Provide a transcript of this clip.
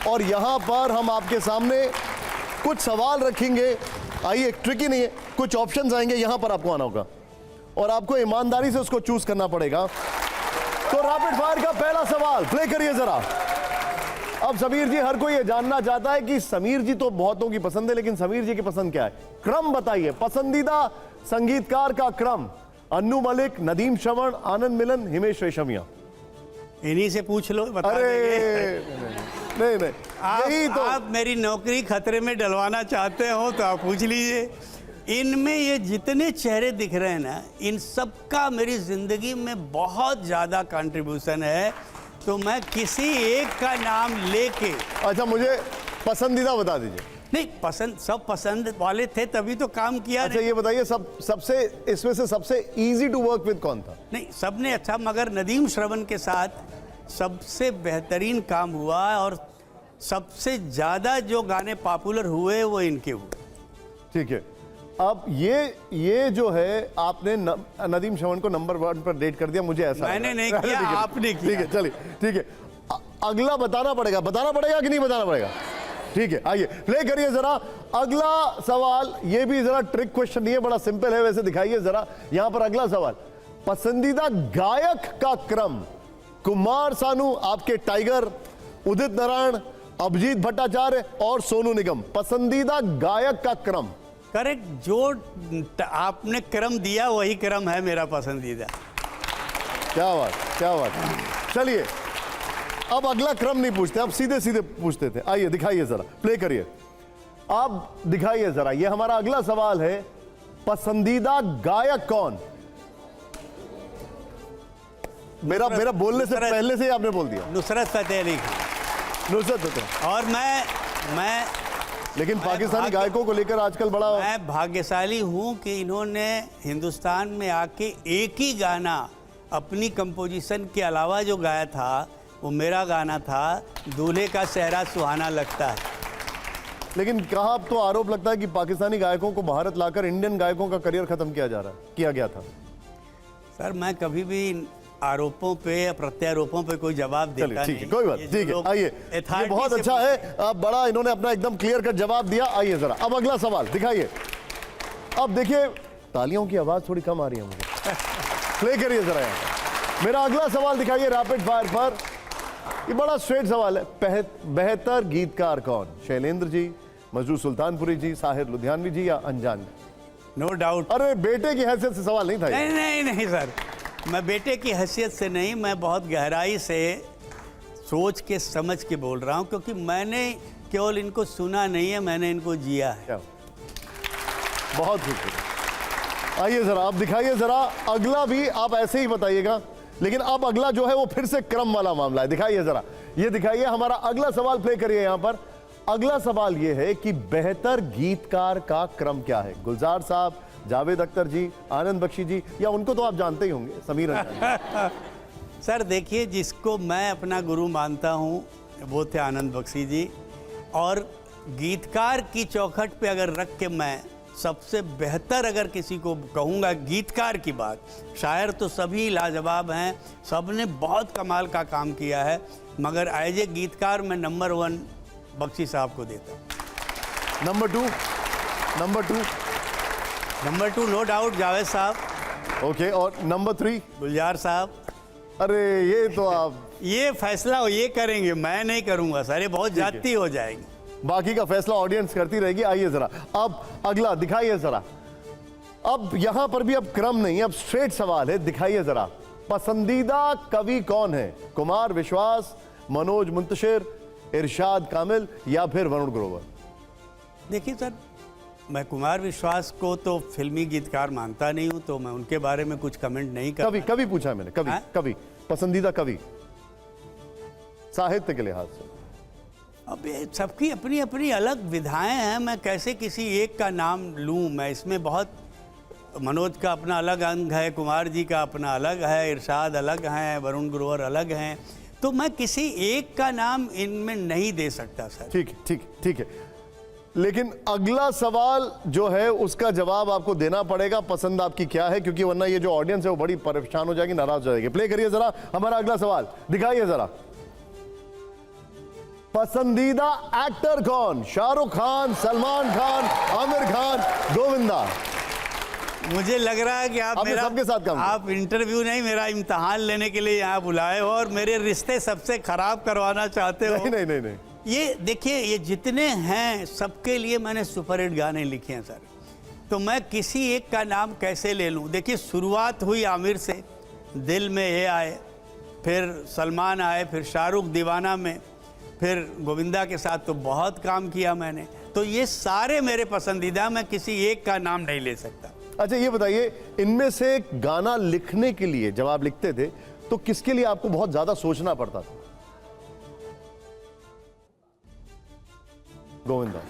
और यहां पर हम आपके सामने कुछ सवाल रखेंगे। आइए, ट्रिकी नहीं है, कुछ ऑप्शंस आएंगे, यहां पर आपको आना होगा और आपको ईमानदारी से उसको चूज करना पड़ेगा। तो रैपिड फायर का पहला सवाल प्ले करिए जरा। अब समीर जी, हर कोई ये जानना चाहता है कि समीर जी तो बहुतों की पसंद है, लेकिन समीर जी की पसंद क्या है? क्रम बताइए, पसंदीदा संगीतकार का क्रम। अन्नू मलिक, नदीम श्रवण, आनंद मिलन, हिमेश रेशमिया। इन्हीं से पूछ लो, बता अरे देंगे। नहीं, यही तो। आप मेरी नौकरी खतरे में डलवाना चाहते हो तो आप पूछ लीजिए। इनमें ये जितने चेहरे दिख रहे हैं ना, इन सब का मेरी जिंदगी में बहुत ज़्यादा कंट्रीब्यूशन है, तो मैं किसी एक का नाम लेके। अच्छा, मुझे पसंदीदा बता दीजिए। नहीं, पसंद सब पसंद वाले थे तभी तो काम किया। अच्छा, ये बताइए सबसे इसमें से सबसे इजी टू वर्क विद कौन था? नहीं, सबने अच्छा, मगर नदीम श्रवण के साथ सबसे बेहतरीन काम हुआ और सबसे ज़्यादा जो गाने पॉपुलर हुए वो इनके हुए। ठीक है, अब ये जो है आपने नदीम श्रवण को नंबर 1 पर रेट कर दिया, मुझे ऐसा मैंने नहीं किया, आपने किया। ठीक है, चलिए, ठीक है। अगला बताना पड़ेगा कि नहीं बताना पड़ेगा? ठीक है, आइए प्ले करिए जरा अगला सवाल। ये भी जरा ट्रिक क्वेश्चन नहीं है, बड़ा सिंपल है, वैसे दिखाइए जरा। यहां पर अगला सवाल, पसंदीदा गायक का क्रम। कुमार सानू आपके टाइगर, उदित नारायण, अभिजीत भट्टाचार्य और सोनू निगम। पसंदीदा गायक का क्रम। करेक्ट, जो आपने क्रम दिया वही क्रम है मेरा पसंदीदा। क्या बात, क्या बात। चलिए, अब अगला क्रम नहीं पूछते, अब सीधे सीधे पूछते थे। आइए दिखाइए जरा, प्ले करिए। आप दिखाइए जरा, ये हमारा अगला सवाल है, पसंदीदा गायक कौन? मेरा बोलने से पहले से ही आपने बोल दिया। नुसरत फतेह अली खान। नुसरत फतेह। और मैं लेकिन पाकिस्तानी गायकों को लेकर आजकल बड़ा। मैं भाग्यशाली हूं कि इन्होंने हिंदुस्तान में आके एक ही गाना अपनी कंपोजिशन के अलावा जो गाया था वो मेरा गाना था, दूल्हे का सेहरा सुहाना लगता है। लेकिन कहा अब तो आरोप लगता है कि पाकिस्तानी गायकों को भारत लाकर इंडियन गायकों का करियर खत्म किया गया था। सर, मैं कभी भी आरोपों पे या प्रत्यारोपों पे कोई जवाब देता नहीं। ठीक है, कोई बात, ठीक है। आइए, ये बहुत अच्छा है, बड़ा इन्होंने अपना एकदम क्लियर कट जवाब दिया। आइए जरा, अब अगला सवाल दिखाइए। अब देखिए, तालियों की आवाज थोड़ी कम आ रही है मुझे। प्ले करिए जरा यहाँ। मेरा अगला सवाल दिखाइए रैपिड फायर पर। ये बड़ा स्ट्रेट सवाल है, बेहतर गीतकार कौन? शैलेंद्र जी, मजरू सुल्तानपुरी जी, साहिर लुधियानवी जी या अनजान? No doubt. अरे बेटे की हैसियत से सवाल नहीं था। नहीं सर, मैं बेटे की हैसियत से नहीं, मैं बहुत गहराई से सोच के समझ के बोल रहा हूँ, क्योंकि मैंने केवल इनको सुना नहीं है, मैंने इनको जिया है। बहुत खूब। आइए जरा, आप दिखाइए जरा अगला भी, आप ऐसे ही बताइएगा, लेकिन अब अगला जो है वो फिर से क्रम वाला मामला है। दिखाइए जरा, ये दिखाइए हमारा अगला सवाल, प्ले करिए यहां पर। अगला सवाल ये है कि बेहतर गीतकार का क्रम क्या है? गुलजार साहब, जावेद अख्तर जी, आनंद बख्शी जी, या उनको तो आप जानते ही होंगे, समीर सर देखिए, जिसको मैं अपना गुरु मानता हूँ वो थे आनंद बख्शी जी, और गीतकार की चौखट पे अगर रख के मैं सबसे बेहतर अगर किसी को कहूँगा गीतकार की बात, शायर तो सभी लाजवाब हैं, सब ने बहुत कमाल का काम किया है, मगर एज ए गीतकार मैं नंबर 1 बख्शी साहब को देता। Number two no doubt Javed साहब। ओके, और नंबर 3 गुलजार साहब। अरे ये तो आप ये फैसला ये करेंगे, मैं नहीं करूँगा सर, ये बहुत जाती हो जाएगी। बाकी का फैसला ऑडियंस करती रहेगी। आइए जरा, अब अगला दिखाइए जरा। अब यहां पर भी अब क्रम नहीं, अब स्ट्रेट सवाल है। दिखाइए जरा, पसंदीदा कवि कौन है? कुमार विश्वास, मनोज मुंतशिर, इरशाद कामिल या फिर वरुण ग्रोवर? देखिए सर, मैं कुमार विश्वास को तो फिल्मी गीतकार मानता नहीं हूं, तो मैं उनके बारे में कुछ कमेंट नहीं कर। कवि पूछा है मैंने, कवि पसंदीदा कवि साहित्य के लिहाज से। अब ये सबकी अपनी अपनी अलग विधाएं हैं, मैं कैसे किसी एक का नाम लूं? मैं इसमें बहुत, मनोज का अपना अलग अंग है, कुमार जी का अपना अलग है, इरशाद अलग हैं, वरुण ग्रोवर अलग हैं, तो मैं किसी एक का नाम इनमें नहीं दे सकता सर। ठीक है, लेकिन अगला सवाल जो है उसका जवाब आपको देना पड़ेगा, पसंद आपकी क्या है, क्योंकि वरना ये जो ऑडियंस है वो बड़ी परेशान हो जाएगी, नाराज हो जाएगी। प्ले करिए जरा हमारा अगला सवाल, दिखाइए जरा। पसंदीदा एक्टर कौन? शाहरुख खान, सलमान खान, आमिर खान, गोविंदा? मुझे लग रहा है कि आप आपने मेरा सबके साथ काम किया। आप इंटरव्यू नहीं, मेरा इम्तिहान लेने के लिए यहाँ बुलाए हो और मेरे रिश्ते सबसे खराब करवाना चाहते हो। नहीं नहीं नहीं नहीं, ये देखिए, ये जितने हैं सबके लिए मैंने सुपरहिट गाने लिखे हैं सर, तो मैं किसी एक का नाम कैसे ले लूं? देखिए, शुरुआत हुई आमिर से, दिल में ये आए, फिर सलमान आए, फिर शाहरुख दीवाना में, फिर गोविंदा के साथ तो बहुत काम किया मैंने। तो ये सारे मेरे पसंदीदा, मैं किसी एक का नाम नहीं ले सकता। अच्छा ये बताइए, इनमें से गाना लिखने के लिए जब आप लिखते थे तो किसके लिए आपको बहुत ज्यादा सोचना पड़ता था? गोविंदा।